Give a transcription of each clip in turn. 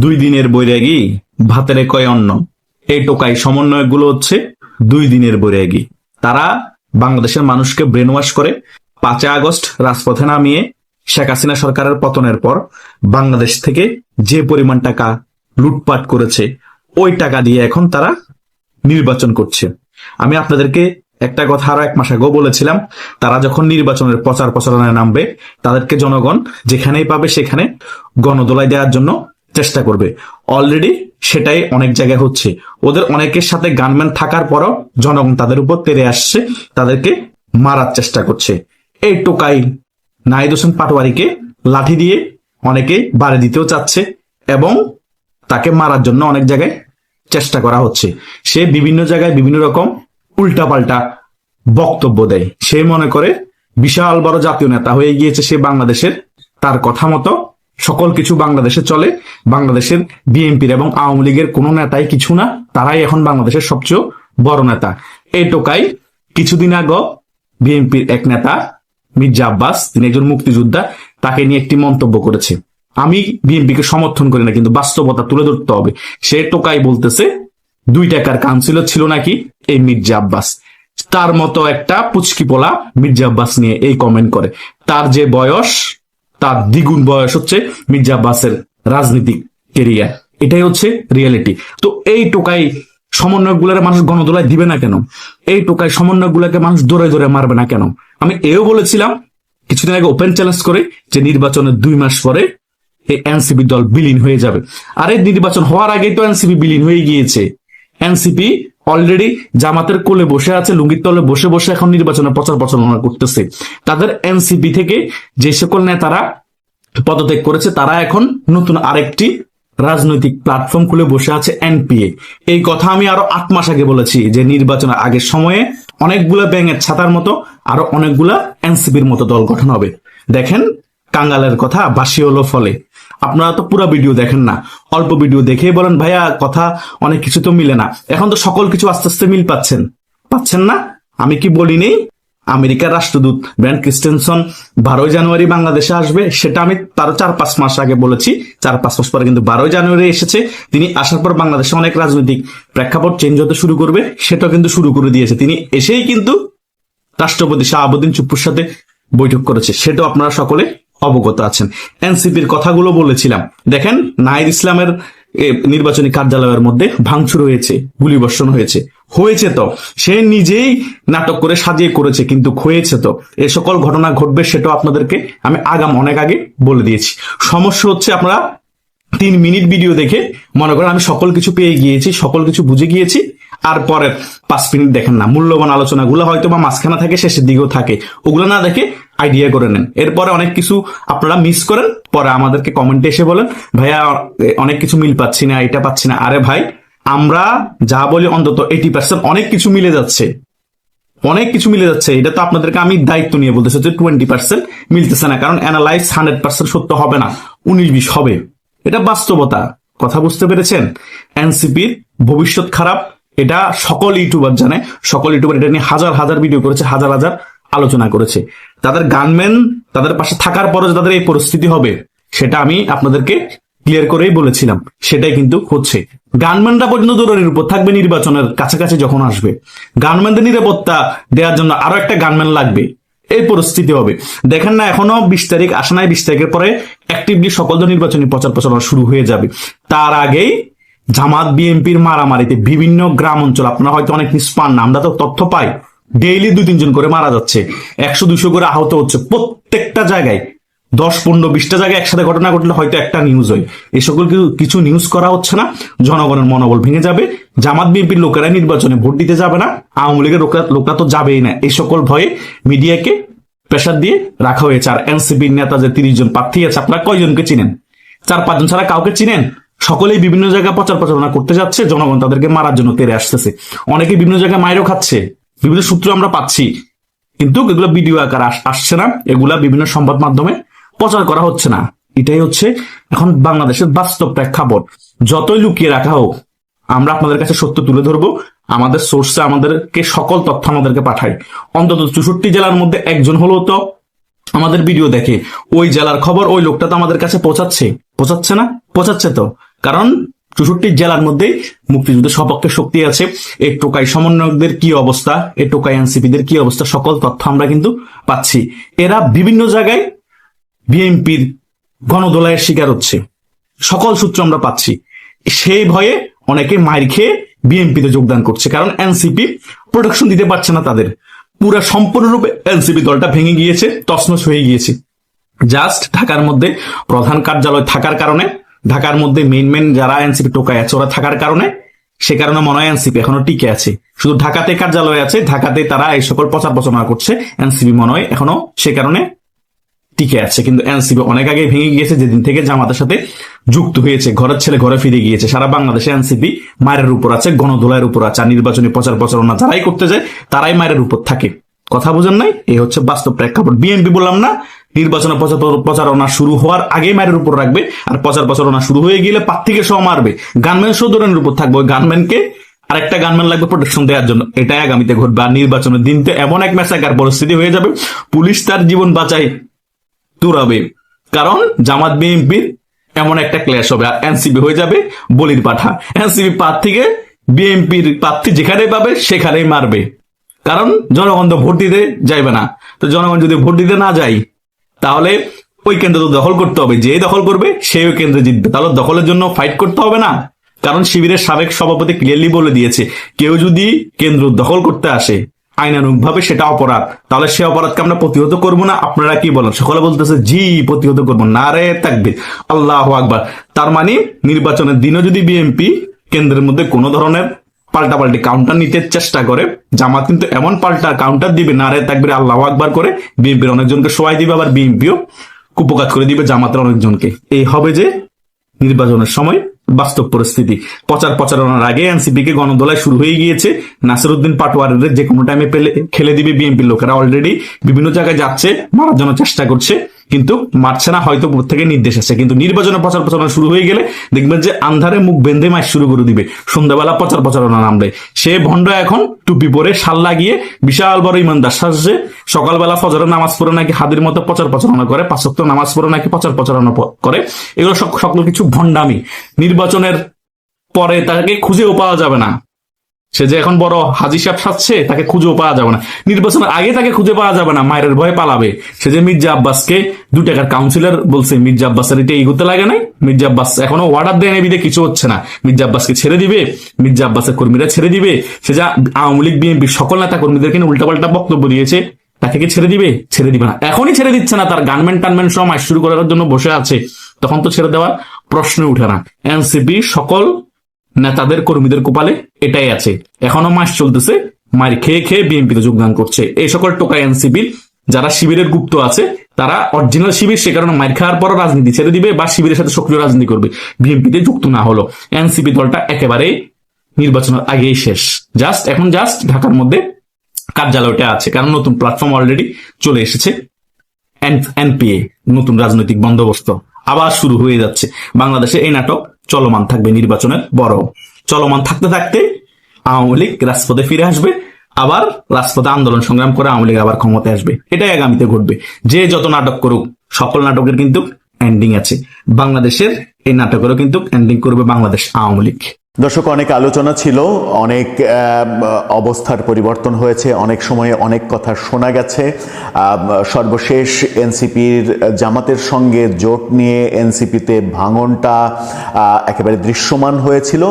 দুই দিনের বৈরাগী ভাতের কয় অন্ন। এই টোকাই সমন্বয়ক গুলো হচ্ছে দুই দিনের বৈরাগী। তারা বাংলাদেশের মানুষকে ব্রেন ওয়াশ করে 5 আগস্ট রাজপথে নামিয়ে শেখ হাসিনা সরকারের পতনের পর বাংলাদেশ থেকে যে পরিমাণ টাকা লুটপাট করেছে ওই টাকা দিয়ে এখন তারা নির্বাচন করছে। আমি আপনাদেরকে একটা কথা আরো 1 মাস আগেও বলেছিলাম, তারা যখন নির্বাচনের প্রচার প্রচারণায় নামবে তাদেরকে জনগণ যেখানেই পাবে সেখানে গণদোলাই দেওয়ার জন্য চেষ্টা করবে। অলরেডি সেটাই অনেক জায়গায় হচ্ছে। ওদের অনেকের সাথে গানম্যান থাকার পরও জনগণ তাদের উপর তেড়ে আসছে, তাদেরকে মারার চেষ্টা করছে। এই টোকাই নাহিদ হোসেন পাটোয়ারিকে লাঠি দিয়ে অনেকে বাড়ি দিতেও চাচ্ছে এবং তাকে মারার জন্য অনেক জায়গায় চেষ্টা করা হচ্ছে। সে বিভিন্ন জায়গায় বিভিন্ন রকম উল্টাপাল্টা বক্তব্য দেয়। সে মনে করে বিশাল বড় জাতীয় নেতা হয়ে গিয়েছে সে বাংলাদেশের, তার কথা মতো সকল কিছু বাংলাদেশে চলে। বাংলাদেশের বিএনপির এবং আওয়ামী লীগের কোনো নেতাই কিছু না, তারাই এখন বাংলাদেশের সবচেয়ে বড় নেতা। এই টোকাই কিছুদিন আগে বিএনপির এক নেতা মির্জা আব্বাস, তিনি একজন মুক্তিযোদ্ধা, তাকে নিয়ে একটি মন্তব্য করেছে। আমি বিএনপিকে সমর্থন করি না, কিন্তু বাস্তবতা তুলে ধরতে হবে। সে টোকাই বলতেছে 2 টাকার কাউন্সিলর ছিল নাকি এই মির্জা আব্বাস। তার মতো একটা পুচকি পোলা মির্জা আব্বাস নিয়ে এই কমেন্ট করে। তার যে বয়স, তার দ্বিগুণ বয়স হচ্ছে মির্জা আব্বাসের রাজনৈতিক কেরিয়ার। এটাই হচ্ছে রিয়েলিটি। তো এই টোকাই সমন্বয়ক গুলার মানুষ গণদোলায় দিবে না কেন? এই টোকাই সমন্বয়ক গুলাকে মানুষ দৌড়ে দৌড়ে মারবে না কেন? আমি এও বলেছিলাম কিছুদিন আগে ওপেন চ্যালেঞ্জ করে যে নির্বাচনের 2 মাস পরে এই এনসিপি দল বিলীন হয়ে যাবে। আরে নির্বাচন হওয়ার আগেই তো এনসিপি বিলীন হয়ে গিয়েছে। এনসিপি অলরেডি জামাতের কোলে বসে আছে, লুঙ্গির তলে বসে বসে এখন নির্বাচনের প্রচার প্রচারণা করতেছে। তাদের এনসিপি থেকে যে সকল নেতারা পদত্যাগ করেছে তারা এখন নতুন আরেকটি রাজনৈতিক প্ল্যাটফর্ম খুলে বসে আছে, এনপিএ। এই কথা আমি আরো 8 মাস আগে বলেছি যে নির্বাচনের আগের সময়ে অনেকগুলা ব্যাঙের ছাতার মতো আরো অনেকগুলা এনসিপির মতো দল গঠন হবে। দেখেন, কাঙ্গালের কথা বাসি হলো ফলে। আপনারা তো পুরো ভিডিও দেখেন না, অল্প ভিডিও দেখেই বলেন ভাইয়া কথা অনেক কিছু তো মিলে না। এখন তো সকল কিছু আস্তে আস্তে মিল পাচ্ছেন না। আমি কি বলি নেই আমেরিকার রাষ্ট্রদূত ব্র্যান্ড ক্রিস্টেনসন 12 জানুয়ারি বাংলাদেশে আসবে? সেটা আমি তারও 4-5 মাস আগে বলেছি। 4-5 মাস পরে কিন্তু 12 জানুয়ারি এসেছে। তিনি আসার পর বাংলাদেশে অনেক রাজনৈতিক প্রেক্ষাপট চেঞ্জ হতে শুরু করবে, সেটাও কিন্তু শুরু করে দিয়েছে। তিনি এসেই কিন্তু রাষ্ট্রপতি শাহাবুদ্দিন চুপ্পুর সাথে বৈঠক করেছে, সেটাও আপনারা সকলে অবগত আছেন। এনসিপির কথাগুলো বলেছিলাম। দেখেন, নাহিদ ইসলামের নির্বাচনী কার্যালয়ের মধ্যে ভাঙচুর হয়েছে, গুলিবর্ষণ হয়েছে তো সে নিজেই নাটক করে সাজিয়ে করেছে, কিন্তু হয়েছে তো। এ সকল ঘটনা ঘটবে সেটাও আপনাদেরকে আমি অনেক আগে বলে দিয়েছি। সমস্যা হচ্ছে আপনারা 3 মিনিট ভিডিও দেখে মনে করেন আমি সকল কিছু পেয়ে গিয়েছি, সকল কিছু বুঝে গিয়েছি, আর পরের 5 মিনিট দেখেন না। মূল্যবান আলোচনাগুলো হয়তো বা মাঝখানে থাকে, শেষের দিকেও থাকে, ওগুলো না দেখে আইডিয়া করে নেন। এরপরে অনেক কিছু আপনারা মিস করেন, পরে আমাদেরকে কমেন্টে এসে বলেন ভাইয়া অনেক কিছু মিল পাচ্ছি না, এটা পাচ্ছি না। আরে ভাই, আমরা যা বলি অন্তত 80% অনেক কিছু মিলে যাচ্ছে। এটা তো আপনাদেরকে আমি দায়িত্ব নিয়ে বলতেছি যে 20% মিলতেছে না, কারণ অ্যানালাইজ 100% সত্য হবে না, 19-20 হবে। এটা বাস্তবতা। কথা বুঝতে পেরেছেন? এনসিপির ভবিষ্যৎ খারাপ, এটা সকল ইউটিউবার জানে। সকল ইউটিউবার এটা নিয়ে হাজার হাজার ভিডিও করেছে, হাজার হাজার আলোচনা করেছে। তাদের গানম্যান তাদের পাশে থাকার পরে তাদের এই পরিস্থিতি হবে সেটা আমি আপনাদেরকে ক্লিয়ার করেই বলেছিলাম। সেটাই কিন্তু হচ্ছে। গানম্যানরা পর্যন্ত দৌড়ের উপর থাকবে নির্বাচনের কাছাকাছি যখন আসবে। গানম্যানদের নিরাপত্তা দেওয়ার জন্য আরো একটা গানম্যান লাগবে, এই পরিস্থিতি হবে। দেখেন না, এখনো 20 তারিখ আসে নাই। 20 তারিখের পরে অ্যাক্টিভলি সকল নির্বাচনী প্রচার প্রচারণা শুরু হয়ে যাবে। তার আগেই জামাত বিএনপির মারামারিতে বিভিন্ন গ্রাম অঞ্চল, আপনারা হয়তো অনেক মিস পান না, আমরা তো তথ্য পাই, ডেইলি 2-3 জন করে মারা যাচ্ছে, 100-200 করে আহত হচ্ছে প্রত্যেকটা জায়গায়। 10-15-20টা জায়গায় একসাথে ঘটনা ঘটলে হয়তো একটা নিউজ হয়। এই সকল কিছু নিউজ করা হচ্ছে না, জনগণের মনোবল ভেঙে যাবে। জামাত বিএনপির লোকেরা নির্বাচনে ভোট দিতে যাবে না, আওয়ামী লীগের লোকরা তো যাবেই না। এই সকল ভয়ে মিডিয়াকে প্রেসার দিয়ে রাখা হয়েছে। আর এনসিপির নেতা যে 30 জন প্রার্থী আছে, আপনারা কয়জনকে চিনেন? 4-5 জন ছাড়া কাউকে চিনেন? সকলেই বিভিন্ন জায়গায় প্রচার প্রচারণা করতে যাচ্ছে, জনগণ তাদেরকে মারার জন্য তেড়ে আসতেছে। অনেকে বিভিন্ন জায়গায় মাইরও খাচ্ছে, বিভিন্ন সূত্র আমরা পাচ্ছি, কিন্তু এগুলো ভিডিও আকার আসছে না, এগুলা বিভিন্ন সংবাদ মাধ্যমে প্রচার করা হচ্ছে না। এটাই হচ্ছে এখন বাংলাদেশের বাস্তব প্রেক্ষাপট। যতই লুকিয়ে রাখা হোক, আমরা আপনাদের কাছে সত্য তুলে ধরবো। আমাদের সোর্সে আমাদেরকে সকল তথ্য আমাদেরকে পাঠায়। অন্তত 64 জেলার মধ্যে একজন হলেও তো আমাদের ভিডিও দেখে, ওই জেলার খবর ওই লোকটা তো আমাদের কাছে পৌঁছাচ্ছে না? পৌঁছাচ্ছে তো। কারণ 64 জেলার মধ্যে মুক্তিযুদ্ধের সপক্ষে শক্তি আছে। এই টোকাই সমন্বয়কদের কি অবস্থা, এই টোকাই এনসিপিদের কি অবস্থা, সকল তথ্য আমরা কিন্তু পাচ্ছি। এরা বিভিন্ন জায়গায় বিএনপির গণদোলাইয়ের শিকার হচ্ছে, সকল সূত্র আমরা পাচ্ছি। সেই ভয়ে অনেকে মাইর খেয়ে বিএনপিতে যোগদান করছে, কারণ এনসিপি প্রোটেকশন দিতে পারছে না তাদের। পুরা সম্পূর্ণরূপে এনসিপি দলটা ভেঙে গিয়েছে, তছনছ হয়ে গিয়েছে। জাস্ট ঢাকার মধ্যে প্রধান কার্যালয় থাকার কারণে, ঢাকার মধ্যে মেইন যারা এনসিপি টোকায় আছে ওরা থাকার কারণে, সে কারণে মনে হয় এনসিপি এখনো টিকে আছে। শুধু ঢাকাতে কার্যালয় আছে, ঢাকাতে তারা এই সকল প্রচার প্রচারণা করছে, এনসিপি মনে হয় এখনো সে কারণে টিকে আছে। কিন্তু এনসিপি অনেক আগে ভেঙে গিয়েছে, যেদিন থেকে জামাতের সাথে যুক্ত হয়েছে। ঘরের ছেলে ঘরে ফিরে গিয়েছে। সারা বাংলাদেশে এনসিপি মায়ের উপর আছে, গণধোলাইয়ের উপর আছে। আর নির্বাচনী প্রচার প্রচারণা যারাই করতে যায় তারাই মায়ের উপর থাকে। কথা বুঝেন নাই? এই হচ্ছে বাস্তব প্রেক্ষাপট। বিএনপি বললাম না, নির্বাচনের প্রচারণা শুরু হওয়ার আগে মায়ের উপর রাখবে, আর প্রচার প্রচারণা শুরু হয়ে গেলে প্রার্থীকে সহ মারবে। গানম্যান সহ দৌড়ানোর উপর থাকবে, ওই গানম্যানকে আরেকটা গানম্যান লাগবে প্রোটেকশন দেওয়ার জন্য। এটাই আগামীতে ঘটবে। আর নির্বাচনের দিনতে এমন এক ম্যাসাকার পরিস্থিতি হয়ে যাবে, পুলিশ তার জীবন বাঁচায় দৌড়াবে। কারণ জামাত বিএনপির এমন একটা ক্ল্যাশ হবে, আর এনসিপি হয়ে যাবে বলির পাঠা। এনসিপি প্রার্থীকে বিএনপির প্রার্থী যেখানে পাবে সেখানেই মারবে। কারণ জনগণ তো ভোট দিতে যাইবে না। তো জনগণ যদি ভোট দিতে না যায়, তাহলে ওই কেন্দ্র তো দখল করতে হবে। যে দখল করবে সেই ওই কেন্দ্রে জিতবে। তাহলে দখলের জন্য ফাইট করতে হবে না? কারণ শিবিরের সাবেক সভাপতি ক্লিয়ারলি বলে দিয়েছে, কেউ যদি কেন্দ্র দখল করতে আসে আইনানুগ ভাবে সেটা অপরাধ, তাহলে সে অপরাধকে আমরা প্রতিহত করবো না। আপনারা কি বলেন? সকলে বলতেছে জি প্রতিহত করবো। নারে তাকবীর, আল্লাহু আকবার। তার মানে নির্বাচনের দিনও যদি বিএনপি কেন্দ্রের মধ্যে কোনো ধরনের পাল্টাপাল্টি কাউন্টার নিতে চেষ্টা করে, জামাত কিন্তু এমন পাল্টা কাউন্টার দিবে, নারে তাকবীর আল্লাহু আকবার করে বিএনপির অনেকজনকে সহায় দিবে, আবার বিএনপিও কুপকাত করে দিবে জামাতের অনেকজনকে। এই হবে যে নির্বাচনের সময় বাস্তব পরিস্থিতি। প্রচারণার আগে এনসিপি কে গণদোলায় শুরু হয়ে গিয়েছে। নাসিরউদ্দিন পাটোয়ারিদের যে কোনো টাইমে খেলে দিবে বিএনপির লোকেরা। অলরেডি বিভিন্ন জায়গায় যাচ্ছে, মারার জন্য চেষ্টা করছে, কিন্তু মারছে না, হয়তো উপর থেকে নির্দেশ আছে। কিন্তু নির্বাচনের প্রচারণা শুরু হয়ে গেলে দেখবেন যে আন্ধারে মুখ বেঁধে মাস শুরু করে দিবে, সন্ধ্যাবেলা প্রচারণা নামবে। সে ভণ্ড এখন টুপি পরে শাল লাগিয়ে বিশাল বড় ইমানদার সাজছে, সকালবেলা ফজরের নামাজ পড়ে নাকি হাদির মতো প্রচারণা করে, 5 ওয়াক্ত নামাজ পড়ে নাকি প্রচারণা করে। এগুলো সকল কিছু ভণ্ডামি। নির্বাচনের পরে তাকে খুঁজেও পাওয়া যাবে না। সে যে এখন বড় হাজি সাহেব সাজছে, তাকে খুঁজেও পাওয়া যাবে না। নির্বাচনের আগে তাকে খুঁজে পাওয়া যাবে না, মায়ের ভয়ে পালাবে। সে যে মির্জা আব্বাসকে 2 টাকার কাউন্সিলর বলছে, মির্জা আব্বাসের এটা এগোতে লাগে নাই। মির্জা আব্বাস এখনো অর্ডার দেয় নেবিতে কিছু হচ্ছে না। মির্জা আব্বাসকে ছেড়ে দিবে, মির্জা আব্বাসের কর্মীরা ছেড়ে দিবে। সে যা আওয়ামী লীগ বিএনপির সকল নেতা কর্মীদেরকে উল্টাপাল্টা বক্তব্য দিয়েছে, তাকে কি ছেড়ে দিবে? ছেড়ে দিবে না। এখনই ছেড়ে দিচ্ছে না, তার গানম্যান টানম্যান সব মাস শুরু করার জন্য বসে আছে। তখন তো ছেড়ে দেওয়ার প্রশ্ন উঠে না। এনসিপি সকল নেতাদের কর্মীদের কপালে এটাই আছে। এখনো মাস চলতেছে, মার খেয়ে খেয়ে বিএনপিতে যোগদান করছে। এই সকল টোকা এনসিপির যারা শিবিরের গুপ্ত আছে, তারা অরিজিনাল শিবির, সে কারণে মার খাওয়ার পর রাজনীতি ছেড়ে দিবে বা শিবিরের সাথে সক্রিয় রাজনীতি করবে। বিএনপিতে যুক্ত না হলো। এনসিপি দলটা একেবারে নির্বাচনের আগেই শেষ। এখন ঢাকার মধ্যে কার্যালয়টা আছে, কারণ নতুন প্ল্যাটফর্ম অলরেডি চলে এসেছে। এনপিএ নতুন রাজনৈতিক বন্দোবস্ত আবার শুরু হয়ে যাচ্ছে। বাংলাদেশে এই নাটক চলমান থাকবে। নির্বাচনের বড় চলমান থাকতে থাকতে আওয়ামী লীগ রাজপথে ফিরে আসবে, আবার রাজপথে আন্দোলন সংগ্রাম করে আওয়ামী লীগ আবার ক্ষমতায় আসবে। এটাই আগামীতে ঘটবে। যে যত নাটক করুক, সকল নাটকের কিন্তু এন্ডিং আছে। বাংলাদেশের এই নাটকেরও কিন্তু এন্ডিং করবে বাংলাদেশ আওয়ামী লীগ। দর্শক, অনেক আলোচনা ছিল, অনেক অবস্থার পরিবর্তন হয়েছে, অনেক সময়ে অনেক কথা শোনা গেছে। সর্বশেষ এনসিপির জামাতের সঙ্গে জোট নিয়ে এনসিপিতে ভাঙনটা একেবারে দৃশ্যমান হয়েছিল।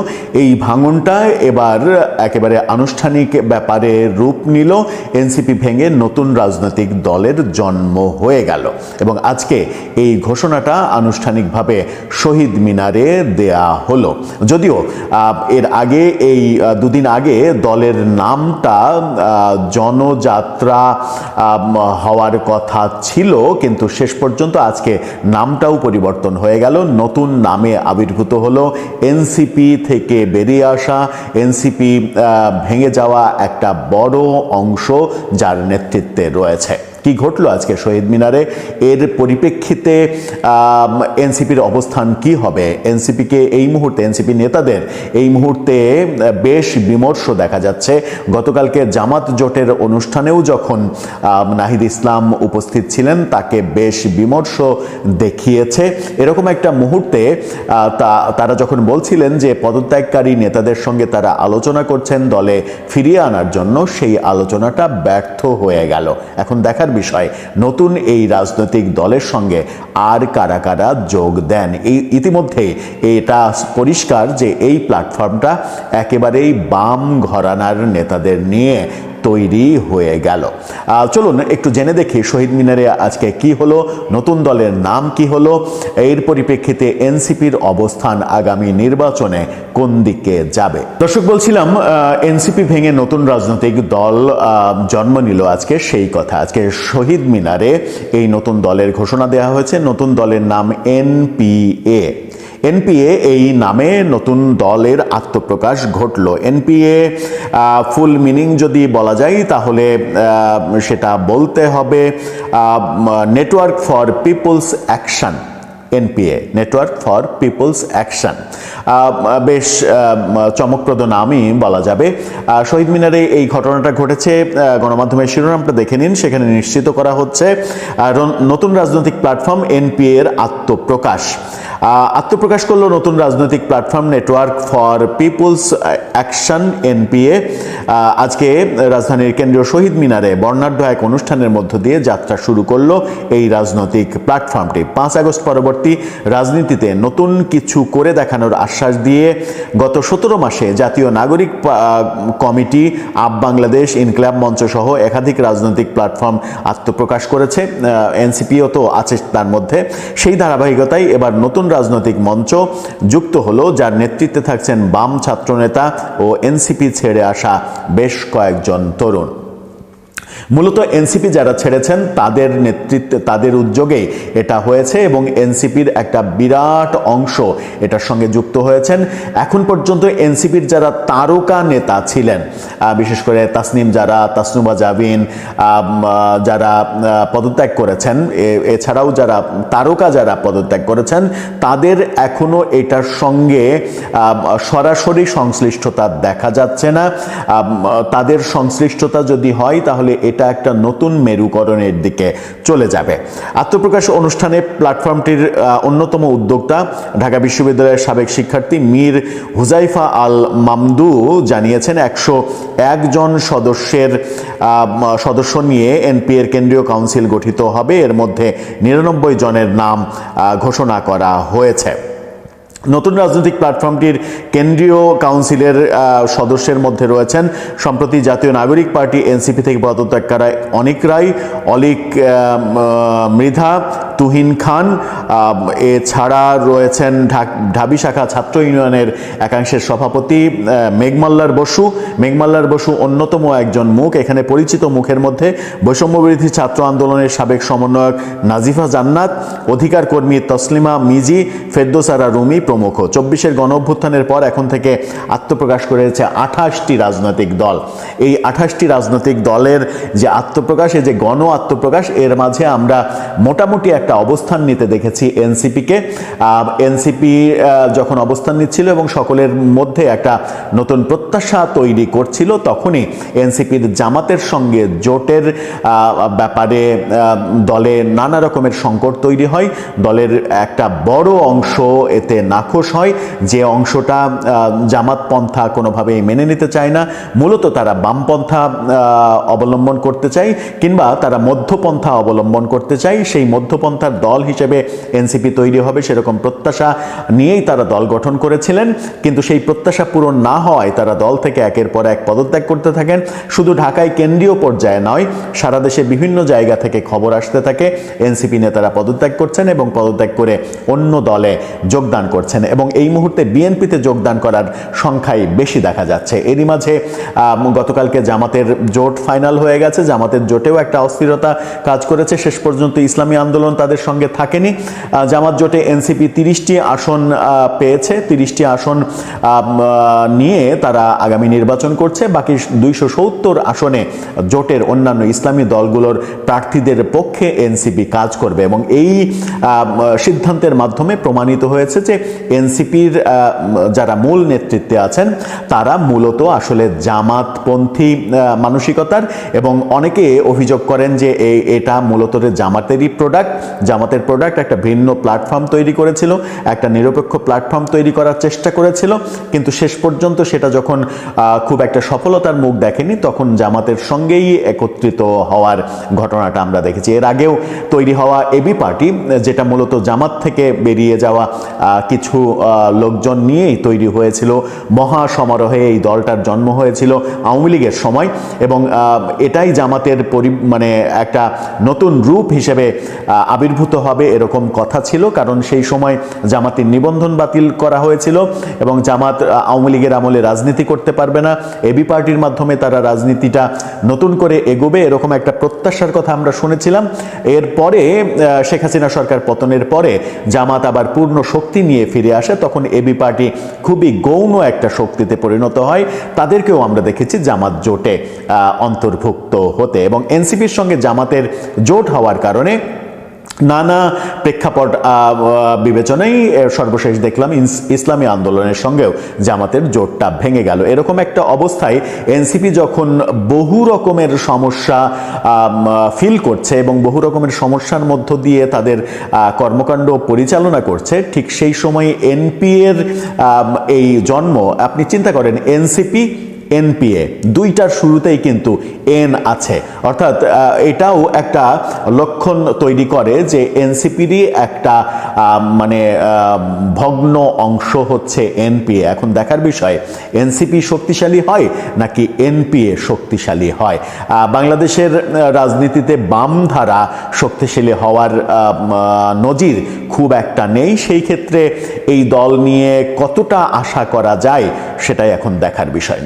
এই ভাঙনটা এবার একেবারে আনুষ্ঠানিক ব্যাপারে রূপ নিল। এনসিপি ভেঙে নতুন রাজনৈতিক দলের জন্ম হয়ে গেল এবং আজকে এই ঘোষণাটা আনুষ্ঠানিকভাবে শহীদ মিনারে দেয়া হলো। যদিও এর আগে এই 2 দিন আগে দলের নামটা জনযাত্রা হওয়ার কথা ছিল, কিন্তু শেষ পর্যন্ত আজকে নামটাও পরিবর্তন হয়ে গেল। নতুন নামে আবির্ভূত হলো এনসিপি থেকে বেরিয়ে আসা, এনসিপি ভেঙে যাওয়া একটা বড় অংশ যার নেতৃত্বে রয়েছে। কি ঘটলো আজকে শহীদ মিনারে, এর পরিপ্রেক্ষিতে এনসিপির অবস্থান কি হবে, এনসিপিকে এই মুহূর্তে, এনসিপি নেতাদের এই মুহূর্তে বেশ বিমর্ষ দেখা যাচ্ছে। গতকালকে জামাত জোটের অনুষ্ঠানেও যখন নাহিদ ইসলাম উপস্থিত ছিলেন, তাকে বেশ বিমর্ষ দেখিয়েছে। এরকম একটা মুহূর্তে তারা যখন বলছিলেন যে পদত্যাগকারী নেতাদের সঙ্গে তারা আলোচনা করছেন দলে ফিরিয়ে আনার জন্য, সেই আলোচনাটা ব্যর্থ হয়ে গেল। এখন দেখার বিষয় নতুন এই রাজনৈতিক দলের সঙ্গে আর কারা কারা যোগ দেন। এই ইতিমধ্যে এটা পরিষ্কার যে এই প্ল্যাটফর্মটা একেবারেই বাম ঘরানার নেতাদের নিয়ে তৈরি হয়ে গেল। চলুন একটু জেনে দেখি শহীদ মিনারে আজকে কি হলো, নতুন দলের নাম কি হলো, এর পরিপ্রেক্ষিতে এনসিপির অবস্থান আগামী নির্বাচনে কোন দিকে যাবে। দর্শক, বলছিলাম এনসিপি ভেঙে নতুন রাজনৈতিক দল জন্ম নিল আজকে, সেই কথা। আজকে শহীদ মিনারে এই নতুন দলের ঘোষণা দেওয়া হয়েছে। নতুন দলের নাম এনপিএ। এনপিএ এই নামে নতুন দলের আত্মপ্রকাশ ঘটল। এনপিএ ফুল মিনিং যদি বলা যায় তাহলে সেটা বলতে হবে network for people's action. NPA, network for people's action, বেশ চমকপ্রদ নামই বলা যাবে। শহীদ মিনারে এই ঘটনাটা ঘটেছে, গণমাধ্যমের শিরোনামটা দেখে নিন, সেখানে নিশ্চিত করা হচ্ছে নতুন রাজনৈতিক প্ল্যাটফর্ম এনপিএ এর আত্মপ্রকাশ। আত্মপ্রকাশ করলো নতুন রাজনৈতিক platform network for people's action NPA. আজকে রাজধানীর কেন্দ্রীয় শহীদ মিনারে বর্ণাঢ্য এক অনুষ্ঠানের মধ্য দিয়ে যাত্রা শুরু করলো এই রাজনৈতিক প্ল্যাটফর্মটি। 5 আগস্ট পরবর্তী রাজনীতিতে নতুন কিছু করে দেখানোর আশ্বাস দিয়ে গত 17 মাসে জাতীয় নাগরিক কমিটি, আপ বাংলাদেশ, ইনকিলাব মঞ্চ সহ একাধিক রাজনৈতিক প্ল্যাটফর্ম আত্মপ্রকাশ করেছে। এনসিপিও তো আছে তার মধ্যে। সেই ধারাবাহিকতায় এবার নতুন রাজনৈতিক মঞ্চ যুক্ত হলো, যার নেতৃত্বে থাকছেন বাম ছাত্রনেতা ও এনসিপি ছেড়ে আসা বেশ কয়েকজন তরুণ। মূলত এনসিপি যারা ছেড়েছেন তাদের নেতৃত্বে, তাদের উদ্যোগে এটা হয়েছে এবং এনসিপির একটা বিরাট অংশ এটার সঙ্গে যুক্ত হয়েছেন। এখন পর্যন্ত এনসিপির যারা তারকা নেতা ছিলেন, বিশেষ করে তাসনিম জারা, তাসনুবা জাবিন, যারা পদত্যাগ করেছেন, এছাড়াও যারা তারকা যারা পদত্যাগ করেছেন, তাদের এখনো এটার সঙ্গে সরাসরি সংশ্লিষ্টতা দেখা যাচ্ছে না। তাদের সংশ্লিষ্টতা যদি হয় তাহলে এটা একটা নতুন মেরুকরণের দিকে চলে যাবে। আত্মপ্রকাশ অনুষ্ঠানে প্ল্যাটফর্মটির অন্যতম উদ্যোক্তা ঢাকা বিশ্ববিদ্যালয়ের সাবেক শিক্ষার্থী মীর হুজাইফা আল মামদু জানিয়েছেন 101 জন সদস্য নিয়ে এনপিএর কেন্দ্রীয় কাউন্সিল গঠিত হবে। এর মধ্যে 99 জনের নাম ঘোষণা করা হয়েছে। নতুন রাজনৈতিক প্ল্যাটফর্মটির কেন্দ্রীয় কাউন্সিলের সদস্যের মধ্যে রয়েছেন সম্প্রতি জাতীয় নাগরিক পার্টি এনসিপি থেকে পদত্যাগ করা অনিক রায়, অলিক মৃধা, তুহিন খান। এছাড়া রয়েছেন ঢাবি শাখা ছাত্র ইউনিয়নের একাংশের সভাপতি মেঘমাল্লার বসু। মেঘমাল্লার বসু অন্যতম একজন মুখ। এখানে পরিচিত মুখের মধ্যে বৈষম্যবিরোধী ছাত্র আন্দোলনের সাবেক সমন্বয়ক নাজিফা জান্নাত, অধিকার কর্মী তসলিমা মিজি, ফেরদৌসারা রুমি প্রমুখ। 24-এর গণ অভ্যুত্থানের পর এখন থেকে আত্মপ্রকাশ করেছে 28টি রাজনৈতিক দল। এই 28টি রাজনৈতিক দলের যে আত্মপ্রকাশ, এই যে গণ আত্মপ্রকাশ, এর মাঝে আমরা মোটামুটি একটা অবস্থান নিতে দেখেছি এনসিপিকে। এনসিপি যখন অবস্থান নিচ্ছিল এবং সকলের মধ্যে একটা নতুন প্রত্যাশা তৈরি করছিল, তখনই এনসিপির জামাতের সঙ্গে জোটের ব্যাপারে দলে নানা রকমের সংকট তৈরি হয়। দলের একটা বড় অংশ এতে নাখোশ হয়, যে অংশটা জামাত পন্থা কোনোভাবেই মেনে নিতে চায় না। মূলত তারা বামপন্থা অবলম্বন করতে চায় কিংবা তারা মধ্যপন্থা অবলম্বন করতে চায়। সেই মধ্যপন্থার দল হিসেবে এনসিপি তৈরি হবে সেরকম প্রত্যাশা নিয়েই তারা দল গঠন করেছিলেন, কিন্তু সেই প্রত্যাশা পূরণ না হওয়ায় তারা দল থেকে একের পর এক পদত্যাগ করতে থাকেন। শুধু ঢাকায় কেন্দ্রীয় পর্যায়ে নয়, সারা দেশে বিভিন্ন জায়গা থেকে খবর আসতে থাকে এনসিপি নেতারা পদত্যাগ করছেন এবং পদত্যাগ করে অন্য দলে যোগদান করছেন। করেছেন এবং এই মুহূর্তে বিএনপিতে যোগদান করার সংখ্যাই বেশি দেখা যাচ্ছে। এরই মাঝে গতকালকে জামাতের জোট ফাইনাল হয়ে গেছে। জামাতের জোটেও একটা অস্থিরতা কাজ করেছে। শেষ পর্যন্ত ইসলামী আন্দোলন তাদের সঙ্গে থাকেনি। জামাত জোটে এনসিপি 30টি আসন পেয়েছে। 30টি আসন নিয়ে তারা আগামী নির্বাচন করছে। বাকি 270 আসনে জোটের অন্যান্য ইসলামী দলগুলোর প্রার্থীদের পক্ষে এনসিপি কাজ করবে এবং এই সিদ্ধান্তের মাধ্যমে প্রমাণিত হয়েছে যে এনসিপির যারা মূল নেতৃত্বে আছেন তারা মূলত আসলে জামাতপন্থী মানসিকতার এবং অনেকে অভিযোগ করেন যে এটা মূলত জামাতেরই জামাতের প্রোডাক্ট একটা ভিন্ন প্ল্যাটফর্ম তৈরি করেছিল, একটা নিরপেক্ষ প্ল্যাটফর্ম তৈরি করার চেষ্টা করেছিল, কিন্তু শেষ পর্যন্ত সেটা যখন খুব একটা সফলতার মুখ দেখেনি তখন জামাতের সঙ্গেই একত্রিত হওয়ার ঘটনাটা আমরা দেখেছি। এর আগেও তৈরি হওয়া এবি পার্টি, যেটা মূলত জামাত থেকে বেরিয়ে যাওয়া কিছু লোকজন নিয়েই তৈরি হয়েছিল, মহা সমারোহে এই দলটার জন্ম হয়েছিল আওয়ামী লীগের সময় এবং এটাই জামাতের মানে একটা নতুন রূপ হিসেবে আবির্ভূত হবে এরকম কথা ছিল, কারণ সেই সময় জামাতের নিবন্ধন বাতিল করা হয়েছিল এবং জামাত আওয়ামী লীগের আমলে রাজনীতি করতে পারবে না, এবি পার্টির মাধ্যমে তারা রাজনীতিটা নতুন করে এগোবে এরকম একটা প্রত্যাশার কথা আমরা শুনেছিলাম। এরপরে শেখ হাসিনা সরকার পতনের পরে জামাত আবার পূর্ণ শক্তি নিয়ে ফিরে আসে, তখন এবি পার্টি খুবই গৌণ একটা শক্তিতে পরিণত হয়। তাদেরকেও আমরা দেখেছি জামাত জোটে অন্তর্ভুক্ত হতে এবং এনসিপির সঙ্গে জামাতের জোট হওয়ার কারণে নানা প্রেক্ষাপট বিবেচনায় সর্বশেষ দেখলাম ইসলামী আন্দোলনের সঙ্গেও জামাতের জোটটা ভেঙে গেল। এরকম একটা অবস্থায় এনসিপি যখন বহু রকমের সমস্যা ফিল করছে এবং বহু রকমের সমস্যার মধ্য দিয়ে তাদের কর্মকাণ্ড পরিচালনা করছে, ঠিক সেই সময় এনপিএর এই জন্ম। আপনি চিন্তা করেন এনসিপি এনপিএ দুইটার শুরুতেই কিন্তু এন আছে, অর্থাৎ এটাও একটা লক্ষণ তৈরি করে যে এনসিপিরই একটা মানে ভগ্ন অংশ হচ্ছে এনপিএ। এখন দেখার বিষয় এনসিপি শক্তিশালী হয় নাকি এনপিএ শক্তিশালী হয়। বাংলাদেশের রাজনীতিতে বাম ধারা শক্তিশালী হওয়ার নজির খুব একটা নেই, সেই ক্ষেত্রে এই দল নিয়ে কতটা আশা করা যায় সেটাই এখন দেখার বিষয়।